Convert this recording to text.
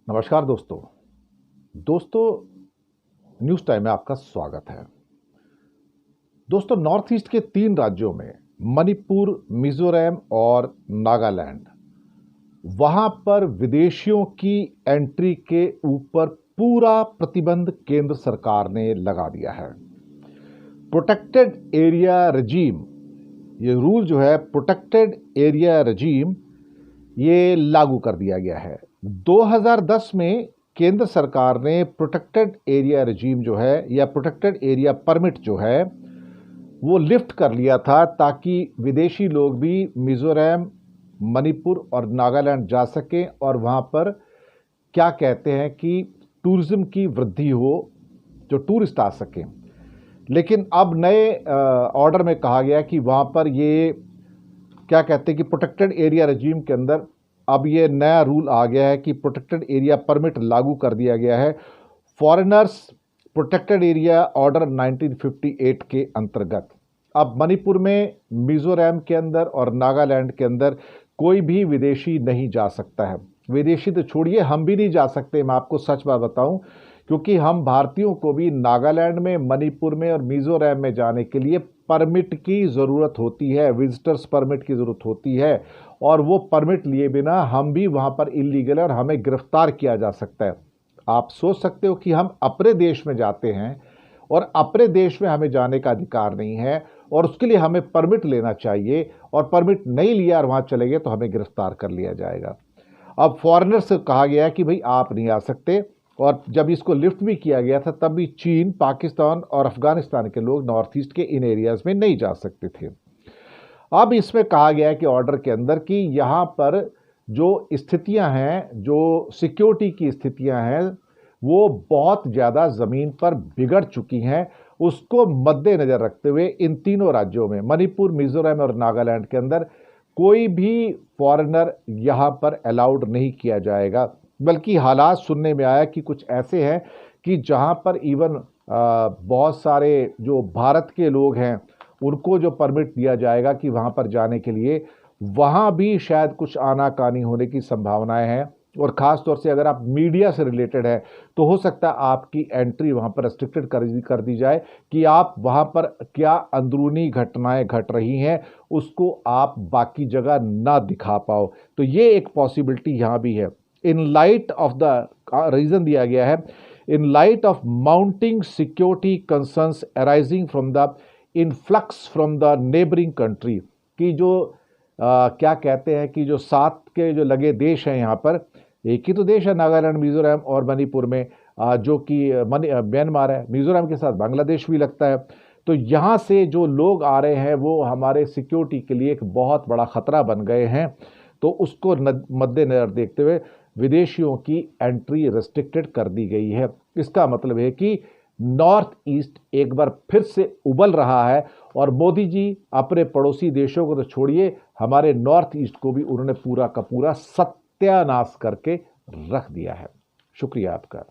नमस्कार दोस्तों। दोस्तों, न्यूज़ टाइम में आपका स्वागत है। दोस्तों, नॉर्थ ईस्ट के 3 राज्यों में मणिपुर, मिजोरम और नागालैंड, वहां पर विदेशियों की एंट्री के ऊपर पूरा प्रतिबंध केंद्र सरकार ने लगा दिया है। प्रोटेक्टेड एरिया रेजीम, ये रूल जो है प्रोटेक्टेड एरिया रेजीम, ये लागू कर दिया गया है। 2010 में केंद्र सरकार ने प्रोटेक्टेड एरिया रेजीम जो है या प्रोटेक्टेड एरिया परमिट जो है वो लिफ्ट कर लिया था, ताकि विदेशी लोग भी मिजोरम, मणिपुर और नागालैंड जा सकें और वहाँ पर क्या कहते हैं कि टूरिज्म की वृद्धि हो, जो टूरिस्ट आ सकें। लेकिन अब नए ऑर्डर में कहा गया कि वहाँ पर ये क्या कहते हैं कि प्रोटेक्टेड एरिया रेजीम के अंदर अब ये नया रूल आ गया है कि प्रोटेक्टेड एरिया परमिट लागू कर दिया गया है फॉरेनर्स प्रोटेक्टेड एरिया ऑर्डर 1958 के अंतर्गत। अब मणिपुर में, मिजोरम के अंदर और नागालैंड के अंदर कोई भी विदेशी नहीं जा सकता है। विदेशी तो छोड़िए, हम भी नहीं जा सकते। मैं आपको सच बात बताऊं, क्योंकि हम भारतीयों को भी नागालैंड में, मणिपुर में और मिजोरम में जाने के लिए परमिट की ज़रूरत होती है, विजिटर्स परमिट की ज़रूरत होती है। और वो परमिट लिए बिना हम भी वहाँ पर इलीगल है और हमें गिरफ्तार किया जा सकता है। आप सोच सकते हो कि हम अपने देश में जाते हैं और अपने देश में हमें जाने का अधिकार नहीं है और उसके लिए हमें परमिट लेना चाहिए, और परमिट नहीं लिया और वहाँ चले गए तो हमें गिरफ्तार कर लिया जाएगा। अब फॉरेनर से कहा गया कि भाई आप नहीं आ सकते, और जब इसको लिफ्ट भी किया गया था तब भी चीन, पाकिस्तान और अफगानिस्तान के लोग नॉर्थ ईस्ट के इन एरियाज में नहीं जा सकते थे। अब इसमें कहा गया है कि ऑर्डर के अंदर कि यहाँ पर जो स्थितियां हैं, जो सिक्योरिटी की स्थितियां हैं, वो बहुत ज़्यादा ज़मीन पर बिगड़ चुकी हैं। उसको मद्देनज़र रखते हुए इन तीनों राज्यों में, मणिपुर, मिजोरम और नागालैंड के अंदर कोई भी फॉरेनर यहाँ पर अलाउड नहीं किया जाएगा। बल्कि हालात सुनने में आया कि कुछ ऐसे हैं कि जहाँ पर इवन बहुत सारे जो भारत के लोग हैं उनको जो परमिट दिया जाएगा कि वहाँ पर जाने के लिए, वहाँ भी शायद कुछ आनाकानी होने की संभावनाएं हैं। और ख़ास तौर से अगर आप मीडिया से रिलेटेड है तो हो सकता है आपकी एंट्री वहाँ पर रेस्ट्रिक्टेड कर दी जाए कि आप वहाँ पर क्या अंदरूनी घटनाएं घट रही हैं उसको आप बाकी जगह ना दिखा पाओ। तो ये एक पॉसिबिलिटी यहाँ भी है। In light of the reason दिया गया है, in light of mounting security concerns arising from the influx from the neighbouring country, की जो क्या कहते हैं कि जो साथ के जो लगे देश हैं, यहाँ पर एक ही तो देश है नागालैंड, मिजोरम और मणिपुर में, जो कि म्यांमार है। मिजोरम के साथ बांग्लादेश भी लगता है। तो यहाँ से जो लोग आ रहे हैं वो हमारे सिक्योरिटी के लिए एक बहुत बड़ा खतरा बन गए हैं। तो उसको मद्देनजर देखते हुए विदेशियों की एंट्री रेस्ट्रिक्टेड कर दी गई है। इसका मतलब है कि नॉर्थ ईस्ट एक बार फिर से उबल रहा है, और मोदी जी अपने पड़ोसी देशों को तो छोड़िए, हमारे नॉर्थ ईस्ट को भी उन्होंने पूरा का पूरा सत्यानाश करके रख दिया है। शुक्रिया आपका।